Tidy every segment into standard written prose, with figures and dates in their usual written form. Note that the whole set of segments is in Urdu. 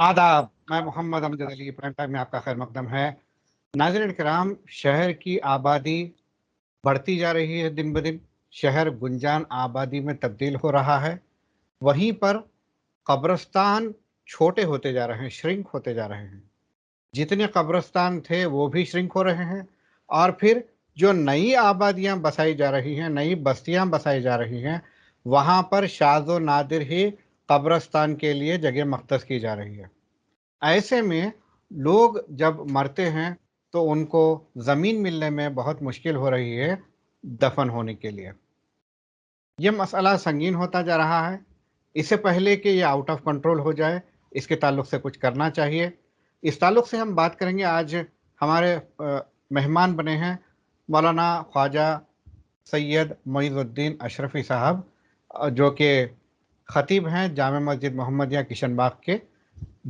آداب، میں محمد امجد علی پرائم ٹائم میں آپ کا خیر مقدم ہے۔ ناظرین کرام، شہر کی آبادی بڑھتی جا رہی ہے، دن بدن شہر گنجان آبادی میں تبدیل ہو رہا ہے، وہیں پر قبرستان چھوٹے ہوتے جا رہے ہیں، شرنک ہوتے جا رہے ہیں۔ جتنے قبرستان تھے وہ بھی شرنک ہو رہے ہیں، اور پھر جو نئی آبادیاں بسائی جا رہی ہیں، نئی بستیاں بسائی جا رہی ہیں، وہاں پر شاذ و نادر ہی قبرستان کے لیے جگہ مختص کی جا رہی ہے۔ ایسے میں لوگ جب مرتے ہیں تو ان کو زمین ملنے میں بہت مشکل ہو رہی ہے دفن ہونے کے لیے۔ یہ مسئلہ سنگین ہوتا جا رہا ہے۔ اس سے پہلے کہ یہ آؤٹ آف کنٹرول ہو جائے، اس کے تعلق سے کچھ کرنا چاہیے۔ اس تعلق سے ہم بات کریں گے۔ آج ہمارے مہمان بنے ہیں مولانا خواجہ سید معیز الدین اشرفی صاحب، جو کہ خطیب ہیں جامع مسجد محمدیہ کشن باغ کے۔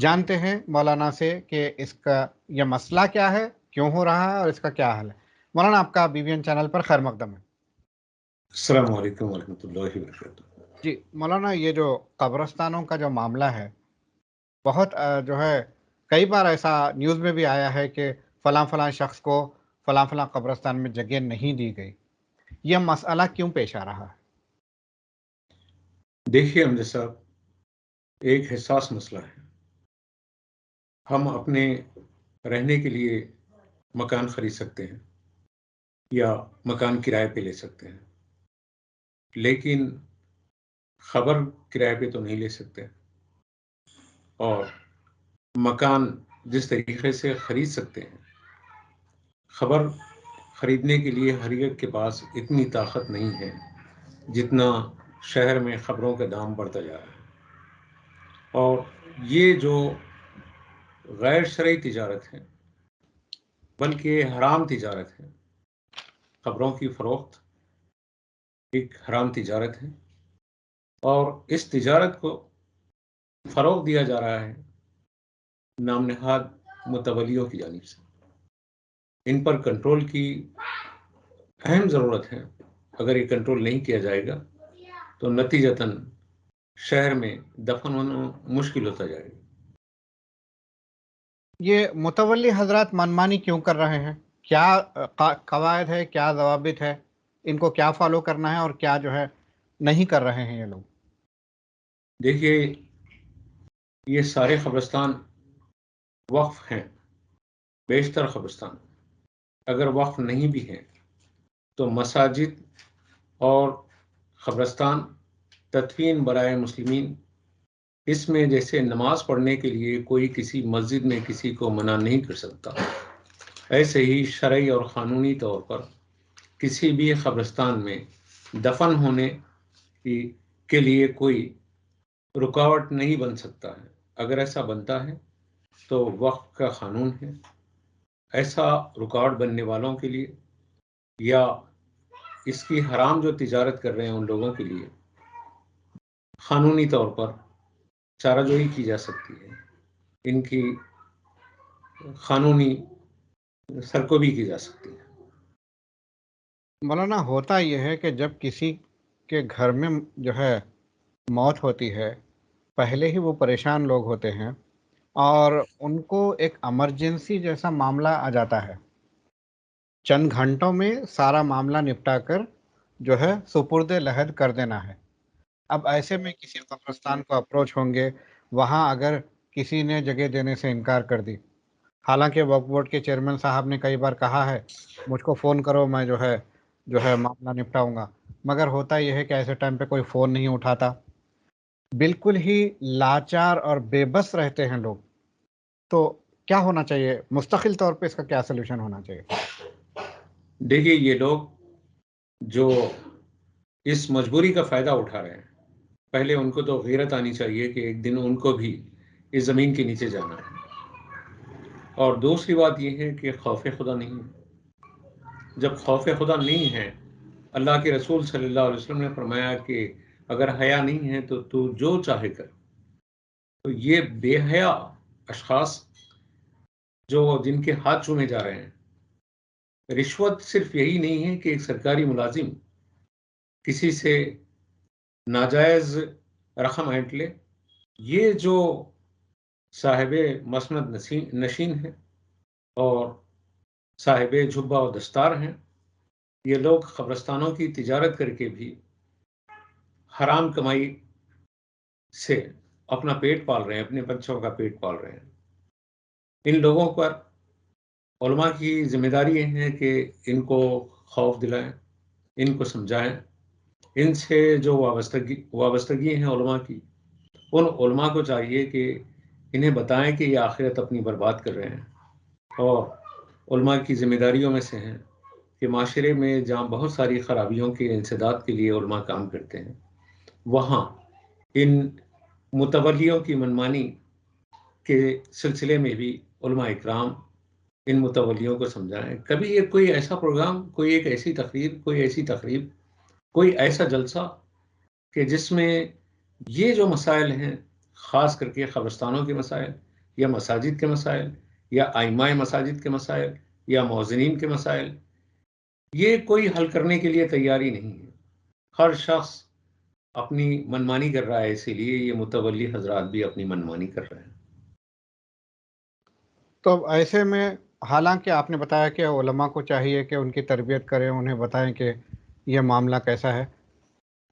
جانتے ہیں مولانا سے کہ اس کا یہ مسئلہ کیا ہے، کیوں ہو رہا ہے اور اس کا کیا حل ہے۔ مولانا، آپ کا BBN چینل پر خیر مقدم ہے۔ السلام علیکم ورحمۃ اللہ وبرکاتہ۔ جی مولانا، یہ جو قبرستانوں کا جو معاملہ ہے، بہت جو ہے کئی بار ایسا نیوز میں بھی آیا ہے کہ فلاں فلاں شخص کو فلاں فلاں قبرستان میں جگہ نہیں دی گئی۔ یہ مسئلہ کیوں پیش آ رہا ہے؟ دیکھیے امجد صاحب، ایک حساس مسئلہ ہے۔ ہم اپنے رہنے کے لیے مکان خرید سکتے ہیں یا مکان کرائے پہ لے سکتے ہیں، لیکن خبر کرائے پہ تو نہیں لے سکتے، اور مکان جس طریقے سے خرید سکتے ہیں، خبر خریدنے کے لیے ہر ایک کے پاس اتنی طاقت نہیں ہے جتنا شہر میں خبروں کا دام بڑھتا جا رہا ہے۔ اور یہ جو غیر شرعی تجارت ہے، بلکہ حرام تجارت ہے، خبروں کی فروخت ایک حرام تجارت ہے، اور اس تجارت کو فروغ دیا جا رہا ہے نام نہاد متولیوں کی جانب سے۔ ان پر کنٹرول کی اہم ضرورت ہے۔ اگر یہ کنٹرول نہیں کیا جائے گا تو نتیجتاً شہر میں دفن ہونا مشکل ہوتا جائے گا۔ یہ متولی حضرات منمانی کیوں کر رہے ہیں؟ کیا قواعد ہے، کیا ضوابط ہے؟ ان کو کیا فالو کرنا ہے اور کیا جو ہے نہیں کر رہے ہیں یہ لوگ؟ دیکھیے، یہ سارے قبرستان وقف ہیں، بیشتر قبرستان اگر وقف نہیں بھی ہیں تو مساجد اور قبرستان تدفین برائے مسلمین، اس میں جیسے نماز پڑھنے کے لیے کوئی کسی مسجد میں کسی کو منع نہیں کر سکتا، ایسے ہی شرعی اور قانونی طور پر کسی بھی قبرستان میں دفن ہونے کے لیے کوئی رکاوٹ نہیں بن سکتا ہے۔ اگر ایسا بنتا ہے تو وقف کا قانون ہے، ایسا رکاوٹ بننے والوں کے لیے یا اس کی حرام جو تجارت کر رہے ہیں ان لوگوں کے لیے قانونی طور پر چارہ جوئی کی جا سکتی ہے، ان کی قانونی سرکوبی کی جا سکتی ہے۔ مولانا، ہوتا یہ ہے کہ جب کسی کے گھر میں جو ہے موت ہوتی ہے، پہلے ہی وہ پریشان لوگ ہوتے ہیں اور ان کو ایک ایمرجنسی جیسا معاملہ آ جاتا ہے۔ چند گھنٹوں میں سارا معاملہ نپٹا کر جو ہے سپرد لحد کر دینا ہے۔ اب ایسے میں کسی قبرستان کو اپروچ ہوں گے، وہاں اگر کسی نے جگہ دینے سے انکار کر دی، حالانکہ وقف بورڈ کے چیئرمین صاحب نے کئی بار کہا ہے مجھ کو فون کرو، میں جو ہے معاملہ نپٹاؤں گا، مگر ہوتا یہ ہے کہ ایسے ٹائم پہ کوئی فون نہیں اٹھاتا، بالکل ہی لاچار اور بے بس رہتے ہیں لوگ۔ تو کیا ہونا چاہیے مستقل طور پہ، اس کا کیا سلوشن ہونا چاہیے؟ دیکھیے، یہ لوگ جو اس مجبوری کا فائدہ اٹھا رہے ہیں، پہلے ان کو تو غیرت آنی چاہیے کہ ایک دن ان کو بھی اس زمین کے نیچے جانا ہے، اور دوسری بات یہ ہے کہ خوف خدا نہیں ہے۔ جب خوف خدا نہیں ہے، اللہ کے رسول صلی اللہ علیہ وسلم نے فرمایا کہ اگر حیا نہیں ہے تو جو چاہے کر۔ تو یہ بے حیا اشخاص جن کے ہاتھ چومے جا رہے ہیں، رشوت صرف یہی نہیں ہے کہ ایک سرکاری ملازم کسی سے ناجائز رقم اینٹ لے، یہ جو صاحب مسند نشین ہیں اور صاحب جھبا و دستار ہیں. یہ لوگ قبرستانوں کی تجارت کر کے بھی حرام کمائی سے اپنا پیٹ پال رہے ہیں، اپنے بچوں کا پیٹ پال رہے ہیں. ان لوگوں پر علماء کی ذمہ داری ہے کہ ان کو خوف دلائیں، ان کو سمجھائیں. ان سے جو وابستگی ہیں علماء کی، ان علماء کو چاہیے کہ انہیں بتائیں کہ یہ آخرت اپنی برباد کر رہے ہیں. اور علماء کی ذمہ داریوں میں سے ہیں کہ معاشرے میں جہاں بہت ساری خرابیوں کے انسداد کے لیے علماء کام کرتے ہیں، وہاں ان متولیوں کی منمانی کے سلسلے میں بھی علماء اکرام ان متولیوں کو سمجھائیں. کبھی یہ کوئی ایسا پروگرام، کوئی ایک ایسی تقریر، کوئی ایسی تقریب، کوئی ایسا جلسہ کہ جس میں یہ جو مسائل ہیں، خاص کر کے قبرستانوں کے مسائل یا مساجد کے مسائل یا ائمہ مساجد کے مسائل یا مؤذنین کے مسائل، یہ کوئی حل کرنے کے لیے تیاری نہیں ہے. ہر شخص اپنی منمانی کر رہا ہے، اسی لیے یہ متولی حضرات بھی اپنی منمانی کر رہے ہیں. تو ایسے میں حالانکہ آپ نے بتایا کہ علماء کو چاہیے کہ ان کی تربیت کریں، انہیں بتائیں کہ یہ معاملہ کیسا ہے.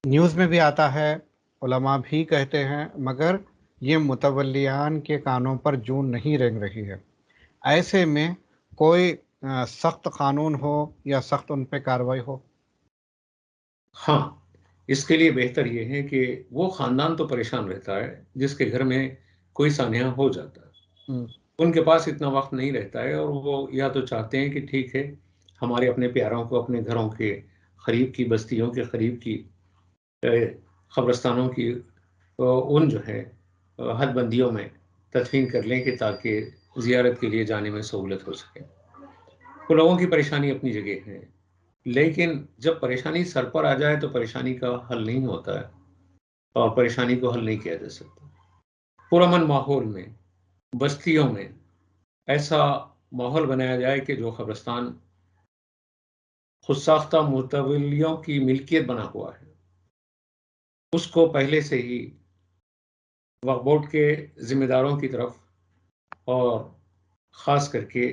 نیوز میں بھی آتا ہے، علماء بھی کہتے ہیں، مگر یہ متولیان کے کانوں پر جون نہیں رنگ رہی ہے. ایسے میں کوئی سخت قانون ہو یا سخت ان پہ کارروائی ہو. ہاں، اس کے لیے بہتر یہ ہے کہ وہ خاندان تو پریشان رہتا ہے جس کے گھر میں کوئی سانحہ ہو جاتا ہے. ان کے پاس اتنا وقت نہیں رہتا ہے، اور وہ یا تو چاہتے ہیں کہ ٹھیک ہے، ہمارے اپنے پیاروں کو اپنے گھروں کے قریب کی بستیوں کے قریب کی قبرستانوں کی ان جو ہے حد بندیوں میں تدفین کر لیں کہ تاکہ زیارت کے لیے جانے میں سہولت ہو سکے. تو لوگوں کی پریشانی اپنی جگہ ہے، لیکن جب پریشانی سر پر آ جائے تو پریشانی کا حل نہیں ہوتا ہے، اور پریشانی کو حل نہیں کیا جا سکتا. پرامن ماحول میں، بستیوں میں ایسا ماحول بنایا جائے کہ جو قبرستان خود ساختہ متولیوں کی ملکیت بنا ہوا ہے، اس کو پہلے سے ہی وقف بورڈ کے ذمہ داروں کی طرف اور خاص کر کے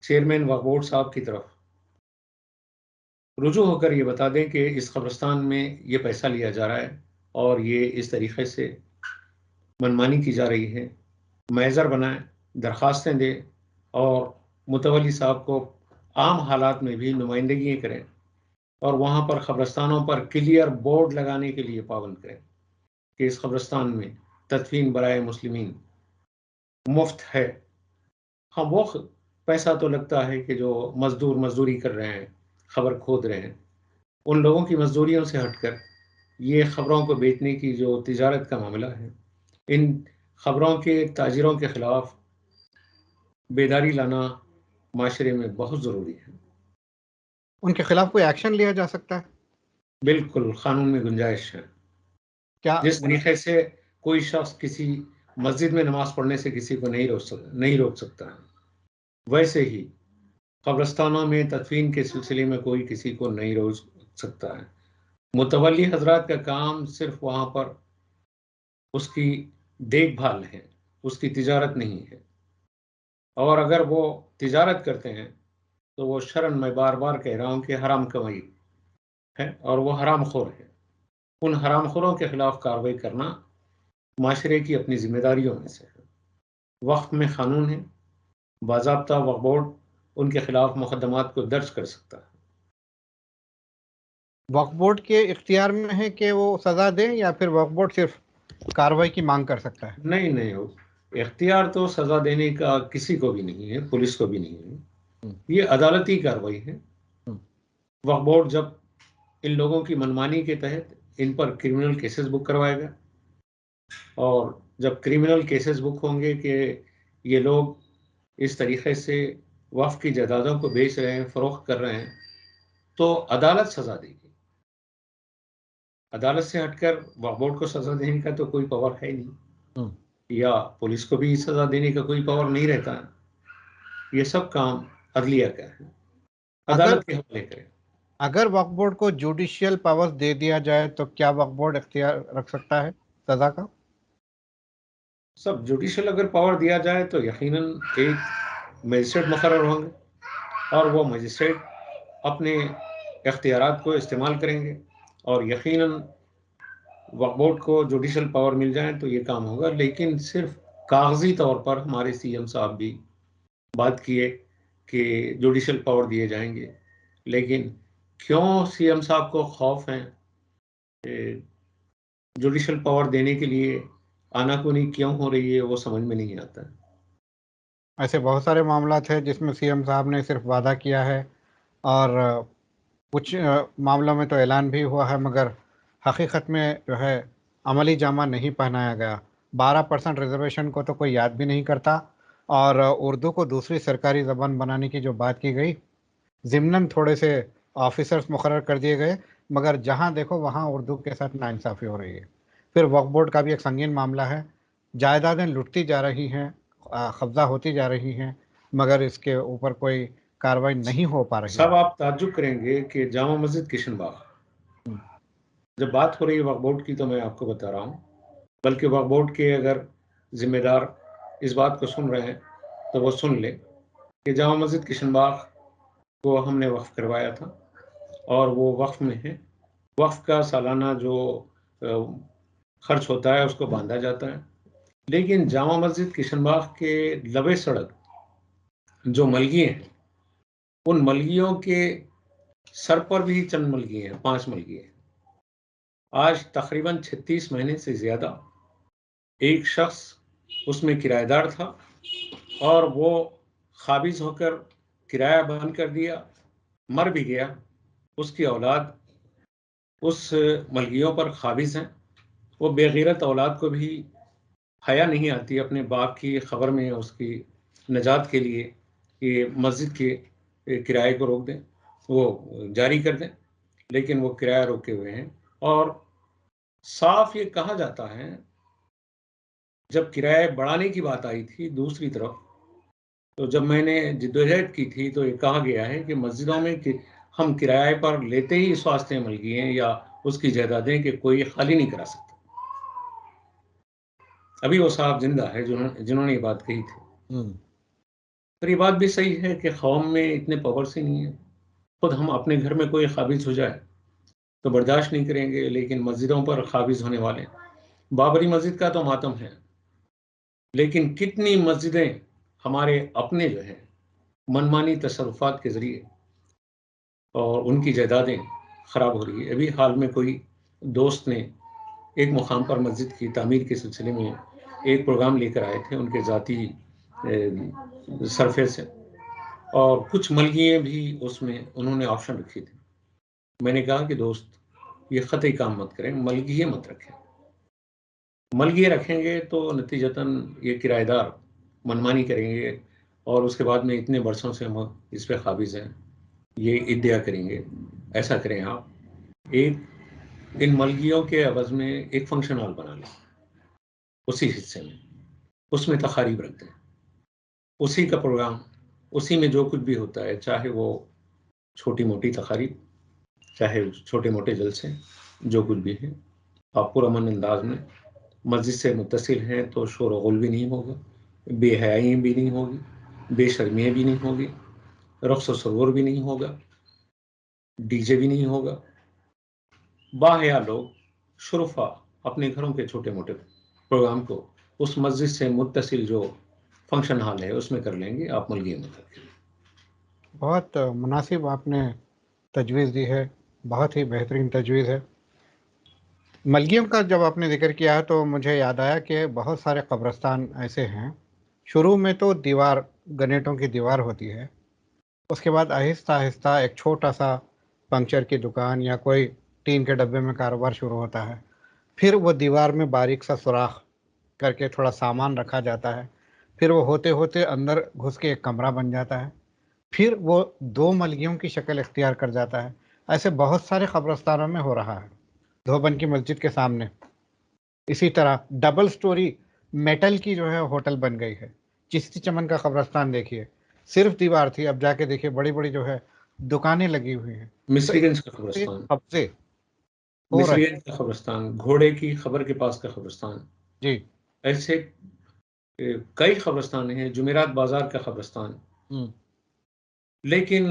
چیئرمین وقف بورڈ صاحب کی طرف رجوع ہو کر یہ بتا دیں کہ اس قبرستان میں یہ پیسہ لیا جا رہا ہے اور یہ اس طریقے سے منمانی کی جا رہی ہے. محضر بنائیں، درخواستیں دیں، اور متولی صاحب کو عام حالات میں بھی نمائندگی کریں، اور وہاں پر قبرستانوں پر کلیئر بورڈ لگانے کے لیے پابند کریں کہ اس قبرستان میں تدفین برائے مسلمین مفت ہے. ہاں، وہ پیسہ تو لگتا ہے کہ جو مزدور مزدوری کر رہے ہیں، خبر کھود رہے ہیں، ان لوگوں کی مزدوریوں سے ہٹ کر یہ خبروں کو بیچنے کی جو تجارت کا معاملہ ہے، ان خبروں کے تاجروں کے خلاف بیداری لانا معاشرے میں بہت ضروری ہے. ان کے خلاف کوئی ایکشن لیا جا سکتا ہے؟ بالکل، قانون میں گنجائش ہے. کیا جس طریقے سے کوئی شخص کسی مسجد میں نماز پڑھنے سے کسی کو نہیں روک سکتا ہے، ویسے ہی قبرستانوں میں تدفین کے سلسلے میں کوئی کسی کو نہیں روک سکتا ہے. متولی حضرات کا کام صرف وہاں پر اس کی دیکھ بھال ہے، اس کی تجارت نہیں ہے. اور اگر وہ تجارت کرتے ہیں تو وہ شرن، میں بار بار کہہ رہا ہوں کہ حرام کمائی ہے، اور وہ حرام خور ہے. ان حرام خوروں کے خلاف کارروائی کرنا معاشرے کی اپنی ذمہ داریوں میں سے ہے. وقت میں قانون ہے، باضابطہ وقف بورڈ ان کے خلاف مقدمات کو درج کر سکتا ہے. وقف بورڈ کے اختیار میں ہے کہ وہ سزا دیں، یا پھر وقف بورڈ صرف کارروائی کی مانگ کر سکتا ہے؟ نہیں، اختیار تو سزا دینے کا کسی کو بھی نہیں ہے، پولیس کو بھی نہیں ہے. یہ عدالتی کارروائی ہے. وقف بورڈ جب ان لوگوں کی منمانی کے تحت ان پر کرمنل کیسز بک کروائے گا، اور جب کرمنل کیسز بک ہوں گے کہ یہ لوگ اس طریقے سے وقف کی جائیدادوں کو بیچ رہے ہیں، فروخت کر رہے ہیں، تو عدالت سزا دے گی. عدالت سے ہٹ کر وقف بورڈ کو سزا دینے کا تو کوئی پاور ہے نہیں، یا پولیس کو بھی سزا دینے کا کوئی پاور نہیں رہتا ہے. یہ سب کام عدلیہ کا ہے، عدالت کے حوالے کرے. اگر وقف بورڈ کو جوڈیشیل پاور دے دیا جائے تو کیا وقف بورڈ اختیار رکھ سکتا ہے سزا کا؟ سب جوڈیشل اگر پاور دیا جائے تو یقیناً ایک مجسٹریٹ مقرر ہوں گے اور وہ مجسٹریٹ اپنے اختیارات کو استعمال کریں گے اور یقیناً وقف بورڈ کو جوڈیشل پاور مل جائے تو یہ کام ہوگا. لیکن صرف کاغذی طور پر ہمارے سی ایم صاحب بھی بات کیے کہ جوڈیشل پاور دیے جائیں گے، لیکن کیوں سی ایم صاحب کو خوف ہیں جوڈیشل پاور دینے کے لیے آناکونی کیوں ہو رہی ہے وہ سمجھ میں نہیں آتا. ایسے بہت سارے معاملات ہیں جس میں سی ایم صاحب نے صرف وعدہ کیا ہے اور کچھ معاملوں میں تو اعلان بھی ہوا ہے، مگر حقیقت میں جو ہے عملی جامہ نہیں پہنایا گیا. 12% ریزرویشن کو تو کوئی یاد بھی نہیں کرتا، اور اردو کو دوسری سرکاری زبان بنانے کی جو بات کی گئی، ضمناً تھوڑے سے آفیسرز مقرر کر دیے گئے، مگر جہاں دیکھو وہاں اردو کے ساتھ ناانصافی ہو رہی ہے. پھر وقف بورڈ کا بھی ایک سنگین معاملہ ہے، جائیدادیں لٹتی جا رہی ہیں، قبضہ ہوتی جا رہی ہیں، مگر اس کے اوپر کوئی کاروائی نہیں ہو پا رہی سب ہے. آپ تعجب کریں گے کہ جامع مسجد کشن باغ، جب بات ہو رہی ہے وقف بورڈ کی تو میں آپ کو بتا رہا ہوں، بلکہ وقف بورڈ کے اگر ذمہ دار اس بات کو سن رہے ہیں تو وہ سن لیں کہ جامع مسجد کشن باغ کو ہم نے وقف کروایا تھا اور وہ وقف میں ہے. وقف کا سالانہ جو خرچ ہوتا ہے اس کو باندھا جاتا ہے، لیکن جامع مسجد کشن باغ کے لبے سڑک جو ملگیے ہیں ان ملگیوں کے سر پر بھی چند ملگیے ہیں، 5 ملگیے ہیں. آج تقریباً 36 مہینے سے زیادہ ایک شخص اس میں کرایہ دار تھا اور وہ قابض ہو کر کرایہ بند کر دیا، مر بھی گیا. اس کی اولاد اس ملگیوں پر قابض ہیں. وہ بے غیرت اولاد کو بھی حیا نہیں آتی اپنے باپ کی خبر میں اس کی نجات کے لیے کہ مسجد کے کرائے کو روک دیں، وہ جاری کر دیں، لیکن وہ کرایہ روکے ہوئے ہیں. اور صاف یہ کہا جاتا ہے جب کرایہ بڑھانے کی بات آئی تھی دوسری طرف، تو جب میں نے جدوجہد کی تھی تو یہ کہا گیا ہے کہ مسجدوں میں ہم کرائے پر لیتے ہی اس واسطے ملگی ہیں یا اس کی جائیدادیں کہ کوئی خالی نہیں کرا سکتا. ابھی وہ صاحب زندہ ہے جنہوں نے یہ بات کہی تھی. پر یہ بات بھی صحیح ہے کہ قوم میں اتنے پاورس ہی نہیں ہے. خود ہم اپنے گھر میں کوئی قابض ہو جائے تو برداشت نہیں کریں گے، لیکن مسجدوں پر قابض ہونے والے، بابری مسجد کا تو ماتم ہے، لیکن کتنی مسجدیں ہمارے اپنے جو ہیں منمانی تصرفات کے ذریعے اور ان کی جائیدادیں خراب ہو رہی ہے. ابھی حال میں کوئی دوست نے ایک مقام پر مسجد کی تعمیر کے سلسلے میں ایک پروگرام لے کر آئے تھے ان کے ذاتی سرفے سے، اور کچھ ملگیے بھی اس میں انہوں نے آپشن رکھی تھی. میں نے کہا کہ دوست یہ قطعی کام مت کریں، ملگیے مت رکھیں. ملگیے رکھیں گے تو نتیجتاً یہ کرایہ دار منمانی کریں گے اور اس کے بعد میں اتنے برسوں سے ہم اس پہ قابض ہیں یہ ادعا کریں گے. ایسا کریں آپ ایک ان ملگیوں کے عوض میں ایک فنکشن ہال بنا لیں، اسی حصے میں اس میں تقاریب رکھ دیں، اسی کا پروگرام، اسی میں جو کچھ بھی ہوتا ہے، چاہے وہ چھوٹی موٹی تقاریب، چاہے چھوٹے موٹے جلسے، جو کچھ بھی ہے، آپ پرامن انداز میں مسجد سے متصل ہیں تو شور و غل بھی نہیں ہوگا، بے حیائی بھی نہیں ہوگی، بے شرمیاں بھی نہیں ہوگی، رقص و سرور بھی نہیں ہوگا، ڈی جے بھی نہیں ہوگا. باحیا لوگ شرفا اپنے گھروں کے چھوٹے موٹے پروگرام کو اس مسجد سے متصل جو فنکشن ہال ہے اس میں کر لیں گے. آپ ملگی میں کر کے بہت مناسب آپ نے تجویز دی ہے، بہت ہی بہترین تجویز ہے. ملگیوں کا جب آپ نے ذکر کیا تو مجھے یاد آیا کہ بہت سارے قبرستان ایسے ہیں، شروع میں تو دیوار گنیٹوں کی دیوار ہوتی ہے، اس کے بعد آہستہ آہستہ ایک چھوٹا سا پنکچر کی دکان یا کوئی ٹین کے ڈبے میں کاروبار شروع ہوتا ہے. پھر وہ دیوار میں باریک سا سوراخ کر کے تھوڑا سامان رکھا جاتا ہے، پھر وہ ہوتے ہوتے اندر گھس کے ایک کمرہ بن جاتا ہے، پھر وہ 2 ملگیوں کی شکل اختیار کر جاتا ہے. ایسے بہت سارے قبرستانوں میں ہو رہا ہے. دھوبن کی مسجد کے سامنے اسی طرح ڈبل سٹوری میٹل کی جو ہے ہوٹل بن گئی ہے. چشتی چمن کا قبرستان دیکھیے، صرف دیوار تھی، اب جا کے دیکھیے بڑی بڑی جو ہے دکانیں لگی ہوئی ہیں. تو مصری گنج کا یہ قبرستان، قبضے ہو مصری رہے. گنج کا قبرستان، گھوڑے کی خبر کے پاس کا قبرستان، جی ایسے کئی قبرستان ہیں، جمعرات بازار کا قبرستان، لیکن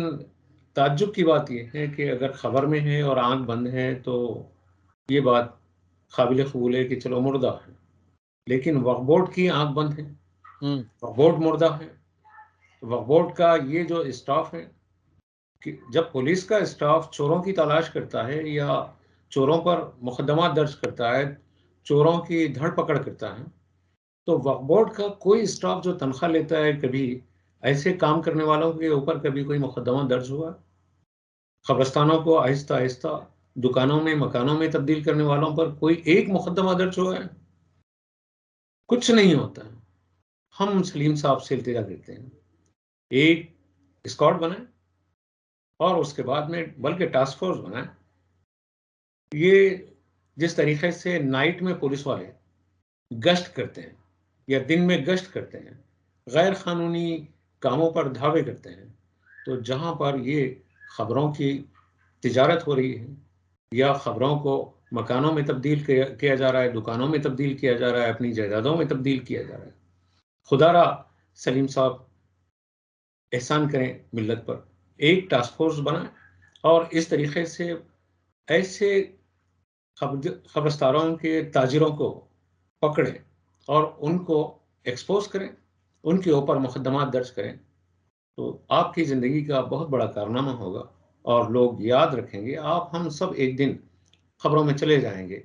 تعجب کی بات یہ ہے کہ اگر خبر میں ہے اور آنکھ بند ہے تو یہ بات قابل قبول ہے کہ چلو مردہ ہے، لیکن وقف بورڈ کی آنکھ بند ہے، وقف بورڈ مردہ ہے۔ وقف بورڈ کا یہ جو اسٹاف ہے، کہ جب پولیس کا اسٹاف چوروں کی تلاش کرتا ہے یا چوروں پر مقدمات درج کرتا ہے، چوروں کی دھر پکڑ کرتا ہے، تو وقف بورڈ کا کوئی اسٹاف جو تنخواہ لیتا ہے، کبھی ایسے کام کرنے والوں کے اوپر کبھی کوئی مقدمہ درج ہوا؟ قبرستانوں کو آہستہ آہستہ دکانوں میں، مکانوں میں تبدیل کرنے والوں پر کوئی ایک مقدمہ درج ہوا ہے؟ کچھ نہیں ہوتا ہے۔ ہم سلیم صاحب سے التجا کرتے ہیں، ایک اسکواڈ بنائیں اور اس کے بعد میں بلکہ ٹاسک فورس بنائیں۔ یہ جس طریقے سے نائٹ میں پولیس والے گشت کرتے ہیں یا دن میں گشت کرتے ہیں، غیر قانونی کاموں پر دھاوے کرتے ہیں، تو جہاں پر یہ خبروں کی تجارت ہو رہی ہے یا خبروں کو مکانوں میں تبدیل کیا جا رہا ہے، دکانوں میں تبدیل کیا جا رہا ہے، اپنی جائیدادوں میں تبدیل کیا جا رہا ہے، خدا را سلیم صاحب احسان کریں ملت پر، ایک ٹاسک فورس بنائیں اور اس طریقے سے ایسے قبرستانوں کے تاجروں کو پکڑیں اور ان کو ایکسپوز کریں، ان کے اوپر مقدمات درج کریں، تو آپ کی زندگی کا بہت بڑا کارنامہ ہوگا اور لوگ یاد رکھیں گے۔ آپ ہم سب ایک دن خبروں میں چلے جائیں گے،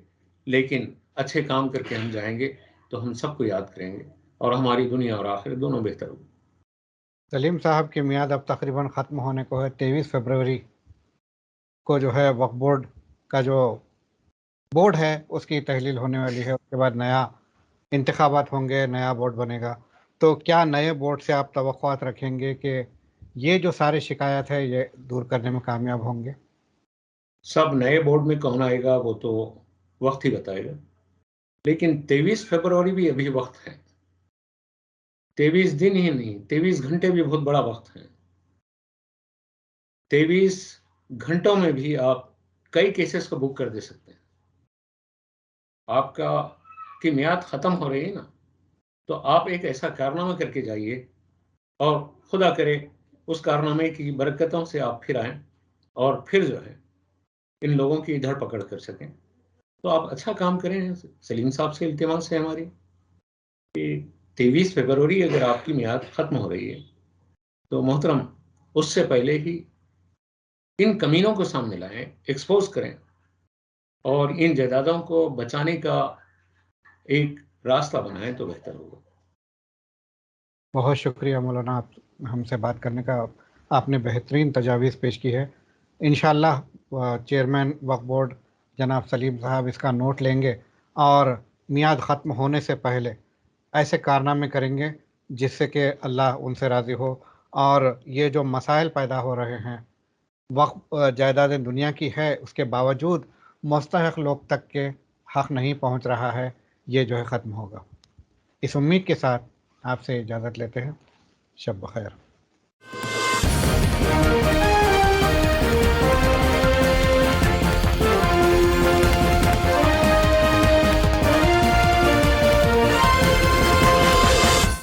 لیکن اچھے کام کر کے ہم جائیں گے تو ہم سب کو یاد کریں گے اور ہماری دنیا اور آخرت دونوں بہتر ہوگی۔ سلیم صاحب کی میعاد اب تقریباً ختم ہونے کو ہے۔ 23 فروری کو جو ہے وقف بورڈ کا جو بورڈ ہے اس کی تحلیل ہونے والی ہے، اس کے بعد نیا انتخابات ہوں گے، نیا بورڈ بنے گا۔ تو کیا نئے بورڈ سے آپ توقعات رکھیں گے کہ یہ جو سارے شکایت ہے یہ دور کرنے میں کامیاب ہوں گے؟ سب نئے بورڈ میں کون آئے گا وہ تو وقت ہی بتائے گا، لیکن 23 فروری بھی ابھی وقت ہے، 23 دن ہی نہیں، 23 گھنٹے بھی بہت بڑا وقت ہے۔ 23 گھنٹوں میں بھی آپ کئی کیسز کو بک کر دے سکتے ہیں۔ آپ کی میعاد ختم ہو رہی ہے نا، تو آپ ایک ایسا کارنامہ کر کے جائیے اور خدا کرے اس کارنامے کی برکتوں سے آپ پھر آئیں اور پھر جو ہے ان لوگوں کی دھر پکڑ کر سکیں، تو آپ اچھا کام کریں۔ سلیم صاحب سے التماس ہے ہماری کہ 23 فروری اگر آپ کی میعاد ختم ہو رہی ہے تو محترم اس سے پہلے ہی ان کمینوں کو سامنے لائیں، ایکسپوز کریں اور ان جائیدادوں کو بچانے کا ایک راستہ بنائیں تو بہتر ہوگا۔ بہت شکریہ مولانا، آپ ہم سے بات کرنے کا، آپ نے بہترین تجاویز پیش کی ہے۔ انشاءاللہ چیئرمین وقف بورڈ جناب سلیم صاحب اس کا نوٹ لیں گے اور میعاد ختم ہونے سے پہلے ایسے کارنامے کریں گے جس سے کہ اللہ ان سے راضی ہو، اور یہ جو مسائل پیدا ہو رہے ہیں، وقف جائیدادیں دنیا کی ہے اس کے باوجود مستحق لوگ تک کے حق نہیں پہنچ رہا ہے، یہ جو ہے ختم ہوگا۔ اس امید کے ساتھ آپ سے اجازت لیتے ہیں۔ شب بخیر۔